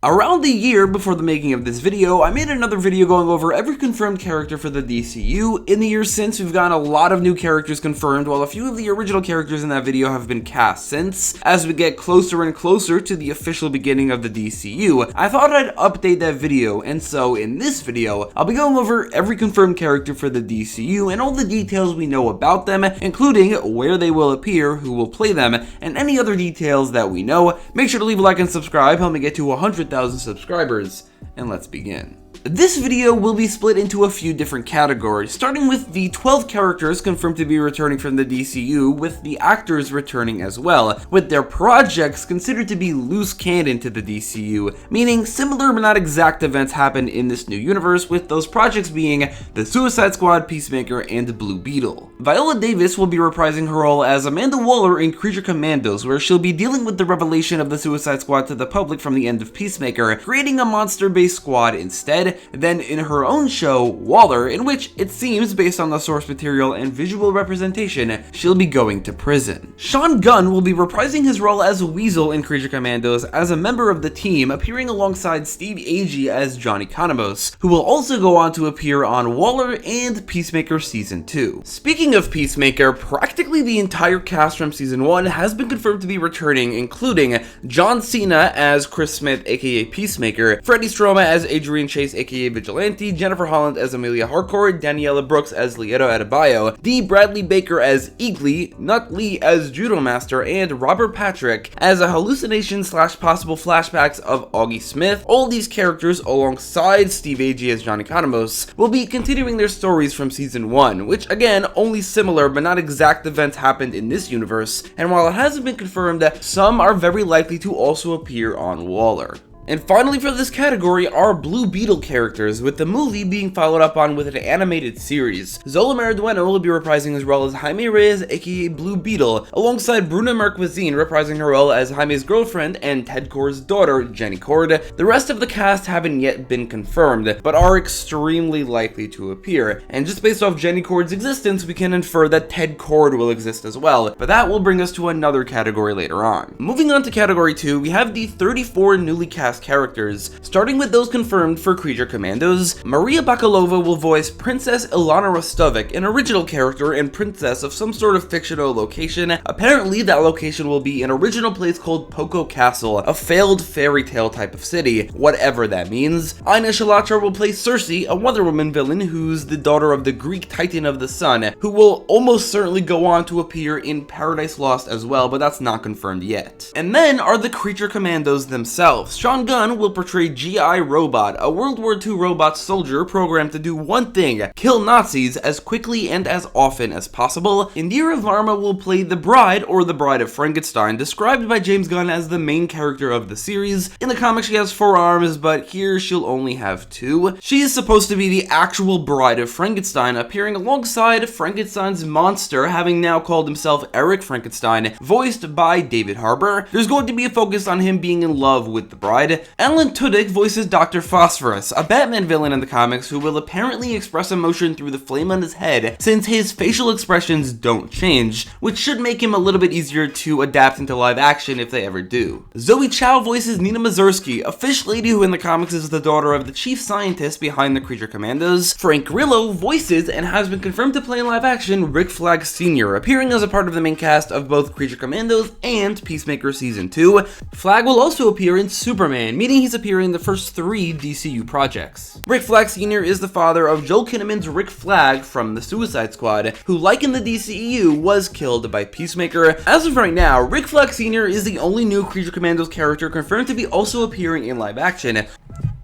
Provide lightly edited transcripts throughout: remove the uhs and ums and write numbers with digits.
Around the year before the making of this video, I made another video going over every confirmed character for the DCU. In the years since, we've gotten a lot of new characters confirmed, while a few of the original characters in that video have been cast since. As we get closer and closer to the official beginning of the DCU, I thought I'd update that video, and so in this video, I'll be going over every confirmed character for the DCU and all the details we know about them, including where they will appear, who will play them, and any other details that we know. Make sure to leave a like and subscribe, help me get to 100,000 subscribers, and let's begin. This video will be split into a few different categories, starting with the 12 characters confirmed to be returning from the DCU, with the actors returning as well, with their projects considered to be loose canon to the DCU, meaning similar but not exact events happen in this new universe, with those projects being the Suicide Squad, Peacemaker, and Blue Beetle. Viola Davis will be reprising her role as Amanda Waller in Creature Commandos, where she'll be dealing with the revelation of the Suicide Squad to the public from the end of Peacemaker, creating a monster-based squad instead. Then in her own show, Waller, in which it seems, based on the source material and visual representation, she'll be going to prison. Sean Gunn will be reprising his role as Weasel in Creature Commandos as a member of the team, appearing alongside Steve Agee as Johnny Connibos, who will also go on to appear on Waller and Peacemaker Season 2. Speaking of Peacemaker, practically the entire cast from Season 1 has been confirmed to be returning, including John Cena as Chris Smith aka Peacemaker, Freddie Stroma as Adrian Chase aka Vigilante, Jennifer Holland as Amelia Harcourt, Daniela Brooks as Lieto Adebayo, D. Bradley Baker as Eagly, Nut Lee as Judo Master, and Robert Patrick as a hallucination / possible flashbacks of Augie Smith. All these characters, alongside Steve Agee as Johnny Connibos, will be continuing their stories from Season 1, which again, only similar but not exact events happened in this universe, and while it hasn't been confirmed, some are very likely to also appear on Waller. And finally for this category are Blue Beetle characters, with the movie being followed up on with an animated series. Zola Maridueña will be reprising his role as Jaime Reyes aka Blue Beetle, alongside Bruna Marquezine reprising her role as Jaime's girlfriend and Ted Kord's daughter, Jenny Kord. The rest of the cast haven't yet been confirmed, but are extremely likely to appear, and just based off Jenny Kord's existence, we can infer that Ted Kord will exist as well, but that will bring us to another category later on. Moving on to category 2, we have the 34 newly cast characters. Starting with those confirmed for Creature Commandos, Maria Bakalova will voice Princess Ilana Rostovic, an original character and princess of some sort of fictional location. Apparently that location will be an original place called Poco Castle, a failed fairy tale type of city, whatever that means. Ina Shalatra will play Cersei, a Wonder Woman villain who's the daughter of the Greek Titan of the Sun, who will almost certainly go on to appear in Paradise Lost as well, but that's not confirmed yet. And then are the Creature Commandos themselves. Sean Gunn will portray G.I. Robot, a World War II robot soldier programmed to do one thing: kill Nazis as quickly and as often as possible. Indira Varma will play the Bride, or the Bride of Frankenstein, described by James Gunn as the main character of the series. In the comics she has 4 arms, but here she'll only have 2. She is supposed to be the actual Bride of Frankenstein, appearing alongside Frankenstein's monster, having now called himself Eric Frankenstein, voiced by David Harbour. There's going to be a focus on him being in love with the Bride. Alan Tudyk voices Dr. Phosphorus, a Batman villain in the comics who will apparently express emotion through the flame on his head, since his facial expressions don't change, which should make him a little bit easier to adapt into live action if they ever do. Zoe Chow voices Nina Mazursky, a fish lady who in the comics is the daughter of the chief scientist behind the Creature Commandos. Frank Grillo voices and has been confirmed to play in live action Rick Flag Sr., appearing as a part of the main cast of both Creature Commandos and Peacemaker Season 2. Flag will also appear in Superman, meaning he's appearing in the first 3 DCU projects. Rick Flag Sr. is the father of Joel Kinnaman's Rick Flag from the Suicide Squad, who, like in the DCEU, was killed by Peacemaker. As of right now, Rick Flag Sr. is the only new Creature Commandos character confirmed to be also appearing in live action,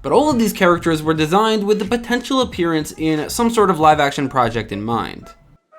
but all of these characters were designed with the potential appearance in some sort of live action project in mind.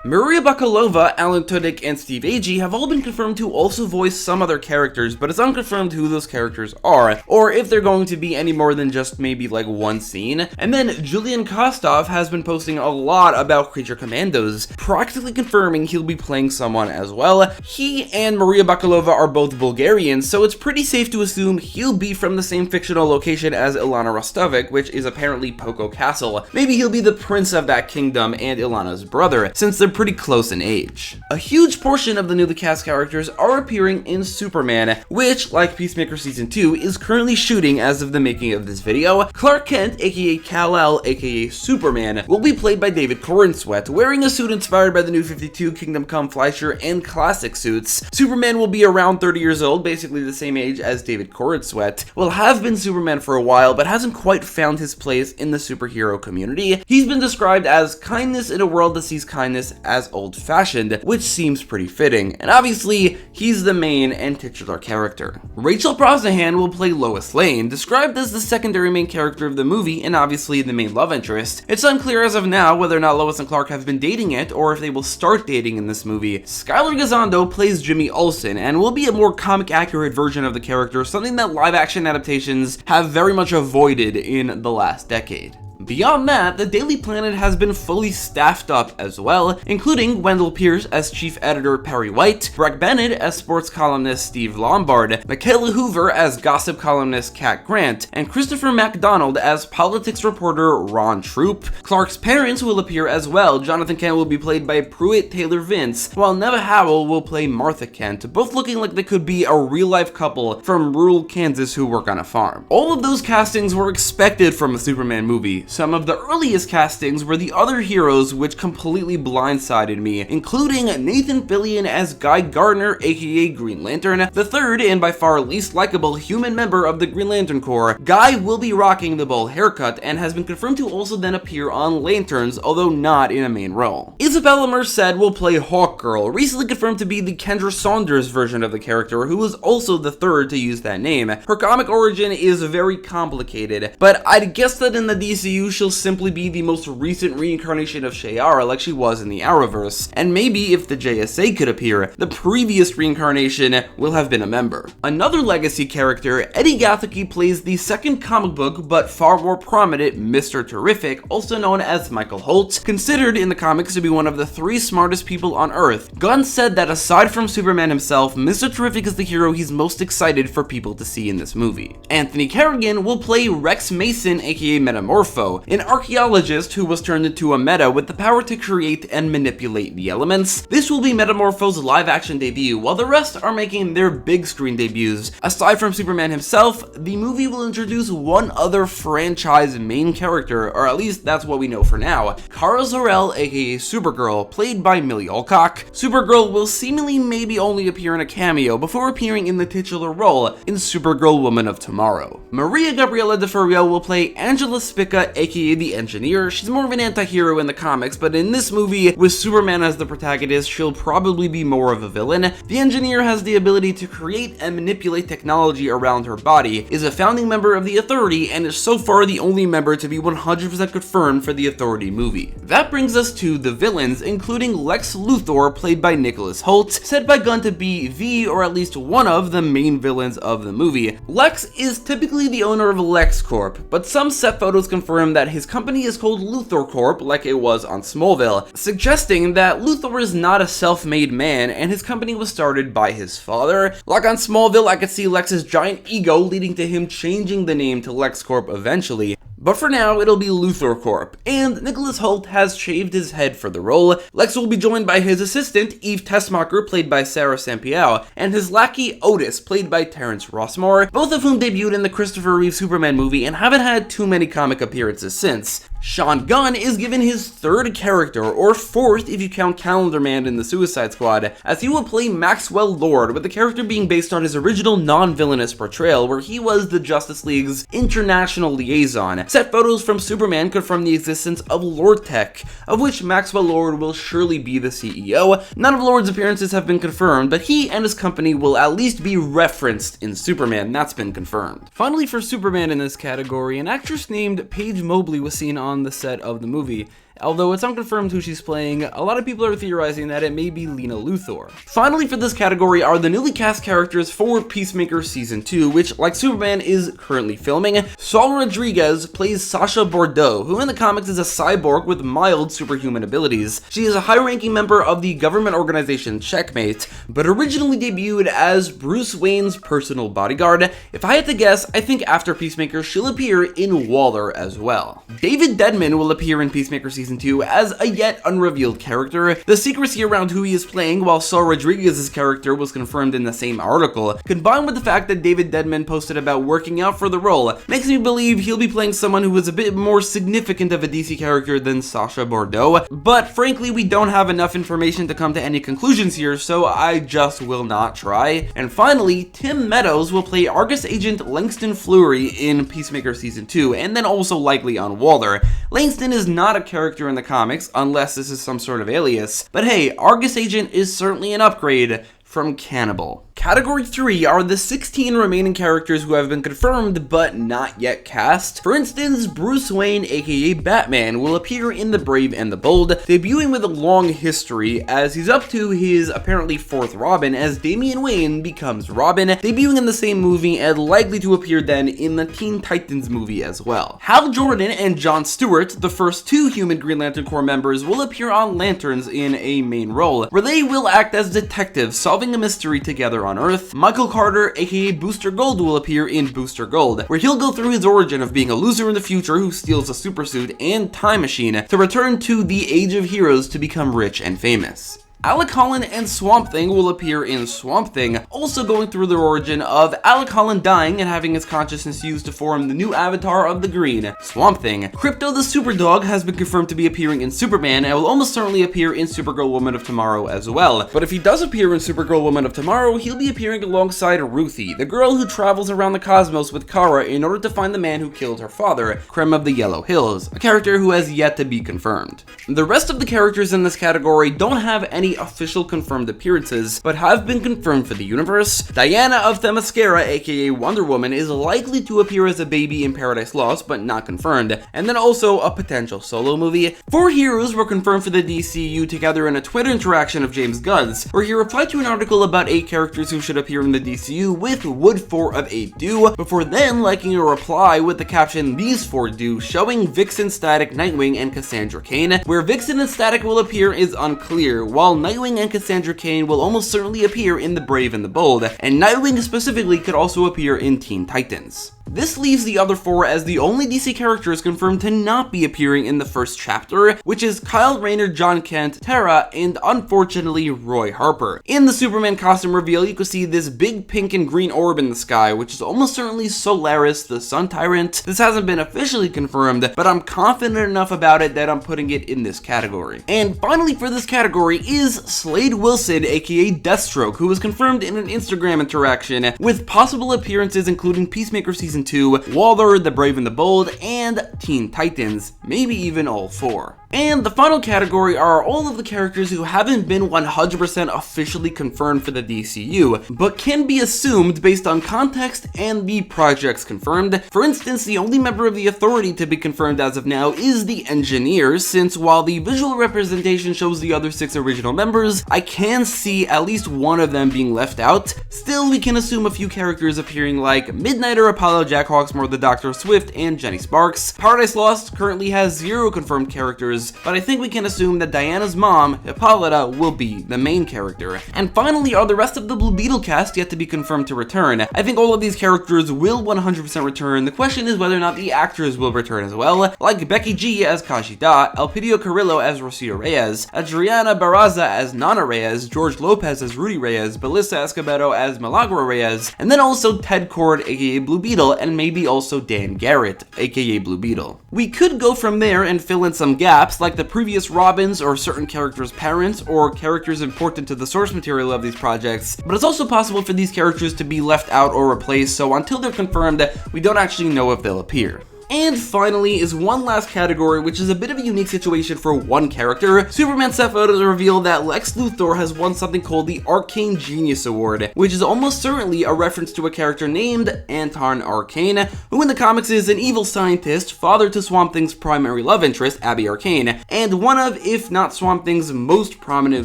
Maria Bakalova, Alan Tudyk, and Steve Agee have all been confirmed to also voice some other characters, but it's unconfirmed who those characters are, or if they're going to be any more than just maybe like one scene. And then Julian Kostov has been posting a lot about Creature Commandos, practically confirming he'll be playing someone as well. He and Maria Bakalova are both Bulgarian, so it's pretty safe to assume he'll be from the same fictional location as Ilana Rostovic, which is apparently Poco Castle. Maybe he'll be the prince of that kingdom and Ilana's brother, since they're pretty close in age. A huge portion of the newly cast characters are appearing in Superman, which, like Peacemaker Season 2, is currently shooting as of the making of this video. Clark Kent, aka Kal-El, aka Superman, will be played by David Corenswet, wearing a suit inspired by the New 52, Kingdom Come Fleischer, and classic suits. Superman will be around 30 years old, basically the same age as David Corenswet. Will have been Superman for a while, but hasn't quite found his place in the superhero community. He's been described as kindness in a world that sees kindness as old-fashioned, which seems pretty fitting, and obviously, he's the main and titular character. Rachel Brosnahan will play Lois Lane, described as the secondary main character of the movie and obviously the main love interest. It's unclear as of now whether or not Lois and Clark have been dating yet, or if they will start dating in this movie. Skylar Gisondo plays Jimmy Olsen, and will be a more comic-accurate version of the character, something that live-action adaptations have very much avoided in the last decade. Beyond that, the Daily Planet has been fully staffed up as well, including Wendell Pierce as chief editor Perry White, Breck Bennett as sports columnist Steve Lombard, Michaela Hoover as gossip columnist Kat Grant, and Christopher MacDonald as politics reporter Ron Troop. Clark's parents will appear as well. Jonathan Kent will be played by Pruitt Taylor Vince, while Neva Howell will play Martha Kent, both looking like they could be a real-life couple from rural Kansas who work on a farm. All of those castings were expected from a Superman movie. Some of the earliest castings were the other heroes, which completely blindsided me, including Nathan Fillion as Guy Gardner, aka Green Lantern, the third and by far least likable human member of the Green Lantern Corps. Guy will be rocking the bowl haircut and has been confirmed to also then appear on Lanterns, although not in a main role. Isabella Merced will play Hawkgirl, recently confirmed to be the Kendra Saunders version of the character, who was also the third to use that name. Her comic origin is very complicated, but I'd guess that in the DCU she'll simply be the most recent reincarnation of Shi'Ara like she was in the Arrowverse, and maybe if the JSA could appear, the previous reincarnation will have been a member. Another legacy character, Eddie Gathicke, plays the second comic book but far more prominent Mr. Terrific, also known as Michael Holt, considered in the comics to be one of the 3 smartest people on Earth. Gunn said that aside from Superman himself, Mr. Terrific is the hero he's most excited for people to see in this movie. Anthony Kerrigan will play Rex Mason, aka Metamorpho, an archaeologist who was turned into a meta with the power to create and manipulate the elements. This will be Metamorpho's live-action debut, while the rest are making their big screen debuts. Aside from Superman himself, the movie will introduce one other franchise main character, or at least that's what we know for now. Kara Zor-El, aka Supergirl, played by Millie Alcock. Supergirl will seemingly maybe only appear in a cameo before appearing in the titular role in Supergirl Woman of Tomorrow. Maria Gabriela De Furriel will play Angela Spica, aka the Engineer. She's more of an anti-hero in the comics, but in this movie, with Superman as the protagonist, she'll probably be more of a villain. The Engineer has the ability to create and manipulate technology around her body, is a founding member of the Authority, and is so far the only member to be 100% confirmed for the Authority movie. That brings us to the villains, including Lex Luthor, played by Nicholas Hoult, said by Gunn to be the, or at least one of, the main villains of the movie. Lex is typically the owner of LexCorp, but some set photos confirm that his company is called Luthor Corp, like it was on Smallville, suggesting that Luthor is not a self-made man and his company was started by his father. Like on Smallville, I could see Lex's giant ego leading to him changing the name to LexCorp eventually. But for now, it'll be Luthor Corp, and Nicholas Hoult has shaved his head for the role. Lex will be joined by his assistant, Eve Tessmacher, played by Sarah Sampiao, and his lackey, Otis, played by Terrence Rossmore, both of whom debuted in the Christopher Reeve Superman movie and haven't had too many comic appearances since. Sean Gunn is given his third character, or fourth if you count Calendar Man in the Suicide Squad, as he will play Maxwell Lord, with the character being based on his original non-villainous portrayal where he was the Justice League's international liaison. Set photos from Superman confirm the existence of Lord Tech, of which Maxwell Lord will surely be the CEO. None of Lord's appearances have been confirmed, but he and his company will at least be referenced in Superman. That's been confirmed. Finally, for Superman in this category, an actress named Paige Mobley was seen on the set of the movie. Although it's unconfirmed who she's playing, a lot of people are theorizing that it may be Lena Luthor. Finally, for this category are the newly cast characters for Peacemaker Season 2, which, like Superman, is currently filming. Saul Rodriguez plays Sasha Bordeaux, who in the comics is a cyborg with mild superhuman abilities. She is a high-ranking member of the government organization Checkmate, but originally debuted as Bruce Wayne's personal bodyguard. If I had to guess, I think after Peacemaker, she'll appear in Waller as well. David Denman will appear in Peacemaker Season Season 2 as a yet unrevealed character. The secrecy around who he is playing, while Saul Rodriguez's character was confirmed in the same article, combined with the fact that David Dedman posted about working out for the role, makes me believe he'll be playing someone who is a bit more significant of a DC character than Sacha Bordeaux, but frankly we don't have enough information to come to any conclusions here, so I just will not try. And finally, Tim Meadows will play Argus agent Langston Fleury in Peacemaker Season 2, and then also likely on Waller. Langston is not a character in the comics, unless this is some sort of alias, but hey, Argus agent is certainly an upgrade from Cannibal. Category 3 are the 16 remaining characters who have been confirmed but not yet cast. For instance, Bruce Wayne aka Batman will appear in The Brave and the Bold, debuting with a long history as he's up to his apparently 4th Robin as Damian Wayne becomes Robin, debuting in the same movie and likely to appear then in the Teen Titans movie as well. Hal Jordan and John Stewart, the first 2 human Green Lantern Corps members, will appear on Lanterns in a main role, where they will act as detectives solving a mystery together on Earth. Michael Carter, aka Booster Gold, will appear in Booster Gold, where he'll go through his origin of being a loser in the future who steals a supersuit and time machine to return to the Age of Heroes to become rich and famous. Alec Holland and Swamp Thing will appear in Swamp Thing, also going through the origin of Alec Holland dying and having his consciousness used to form the new avatar of the Green, Swamp Thing. Crypto the Superdog has been confirmed to be appearing in Superman and will almost certainly appear in Supergirl Woman of Tomorrow as well. But if he does appear in Supergirl Woman of Tomorrow, he'll be appearing alongside Ruthie, the girl who travels around the cosmos with Kara in order to find the man who killed her father, Krem of the Yellow Hills, a character who has yet to be confirmed. The rest of the characters in this category don't have any official confirmed appearances, but have been confirmed for the universe. Diana of Themyscira, aka Wonder Woman, is likely to appear as a baby in Paradise Lost, but not confirmed, and then also a potential solo movie. 4 heroes were confirmed for the DCU together in a Twitter interaction of James Gunn's, where he replied to an article about 8 characters who should appear in the DCU with would 4 of 8 do, before then liking a reply with the caption "these 4 do," showing Vixen, Static, Nightwing, and Cassandra Cain. Where Vixen and Static will appear is unclear, while Nightwing and Cassandra Cain will almost certainly appear in The Brave and the Bold, and Nightwing specifically could also appear in Teen Titans. This leaves the other 4 as the only DC characters confirmed to not be appearing in the first chapter, which is Kyle Rayner, John Kent, Tara, and unfortunately Roy Harper. In the Superman costume reveal, you can see this big pink and green orb in the sky, which is almost certainly Solaris, the Sun Tyrant. This hasn't been officially confirmed, but I'm confident enough about it that I'm putting it in this category. And finally for this category is Slade Wilson, aka Deathstroke, who was confirmed in an Instagram interaction, with possible appearances including Peacemaker Season 2, Waller, The Brave and the Bold, and Teen Titans, maybe even all 4. And the final category are all of the characters who haven't been 100% officially confirmed for the DCU, but can be assumed based on context and the projects confirmed. For instance, the only member of the Authority to be confirmed as of now is the Engineer, since while the visual representation shows the other 6 original members, I can see at least one of them being left out. Still, we can assume a few characters appearing like Midnighter, Apollo, Jack Hawksmoor, the Dr. Swift, and Jenny Sparks. Paradise Lost currently has 0 confirmed characters, but I think we can assume that Diana's mom, Hippolyta, will be the main character. And finally are the rest of the Blue Beetle cast yet to be confirmed to return. I think all of these characters will 100% return. The question is whether or not the actors will return as well, like Becky G as Kajida, Elpidio Carrillo as Rocio Reyes, Adriana Barraza as Nana Reyes, George Lopez as Rudy Reyes, Melissa Escobedo as Milagro Reyes, and then also Ted Kord aka Blue Beetle, and maybe also Dan Garrett aka Blue Beetle. We could go from there and fill in some gaps like the previous Robins or certain characters' parents or characters important to the source material of these projects, but it's also possible for these characters to be left out or replaced, so until they're confirmed, we don't actually know if they'll appear. And finally is one last category, which is a bit of a unique situation for one character. Superman set photos reveal that Lex Luthor has won something called the Arcane Genius Award, which is almost certainly a reference to a character named Anton Arcane, who in the comics is an evil scientist, father to Swamp Thing's primary love interest, Abby Arcane, and one of, if not Swamp Thing's most prominent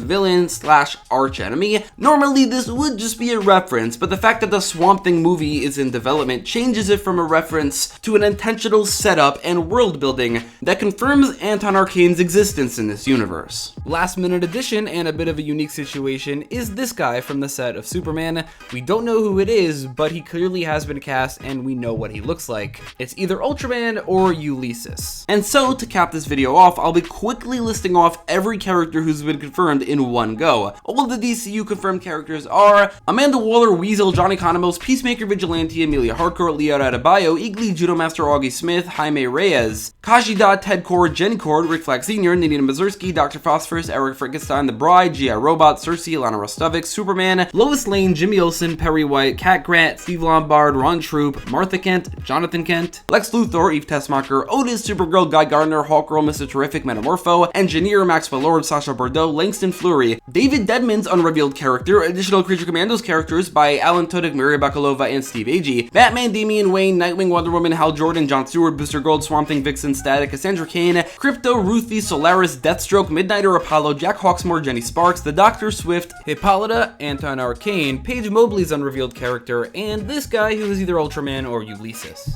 villain slash arch enemy. Normally this would just be a reference, but the fact that the Swamp Thing movie is in development changes it from a reference to an intentional material setup and world building that confirms Anton Arcane's existence in this universe. Last minute addition and a bit of a unique situation is this guy from the set of Superman. We don't know who it is, but he clearly has been cast and we know what he looks like. It's either Ultraman or Ulysses. And so, to cap this video off, I'll be quickly listing off every character who's been confirmed in one go. All of the DCU confirmed characters are Amanda Waller, Weasel, Johnny Economos, Peacemaker, Vigilante, Amelia Harcourt, Leo Adebayo, Eagly, Judo Master Augie Smith, Jaime Reyes, Kashida, Ted Cord, Jen Cord, Rick Flag Sr., Nadina Mazursky, Dr. Phosphorus, Eric Frankenstein, The Bride, G.I. Robot, Cersei, Lana Rostovic, Superman, Lois Lane, Jimmy Olsen, Perry White, Cat Grant, Steve Lombard, Ron Troop, Martha Kent, Jonathan Kent, Lex Luthor, Eve Tessmacher, Otis, Supergirl, Guy Gardner, Hawkgirl, Mr. Terrific, Metamorpho, Engineer, Maxwell Lord, Sasha Bordeaux, Langston Fleury, David Deadman's unrevealed character, additional Creature Commandos characters by Alan Tudyk, Maria Bakalova, and Steve Agee, Batman, Damian Wayne, Nightwing, Wonder Woman, Hal Jordan, John Stewart, Booster Gold, Swamp Thing, Vixen, Static, Cassandra Cain, Crypto, Ruthie, Solaris, Deathstroke, Midnighter, Apollo, Jack Hawksmoor, Jenny Sparks, The Doctor, Swift, Hippolyta, Anton Arcane, Paige Mobley's unrevealed character, and this guy who is either Ultraman or Ulysses.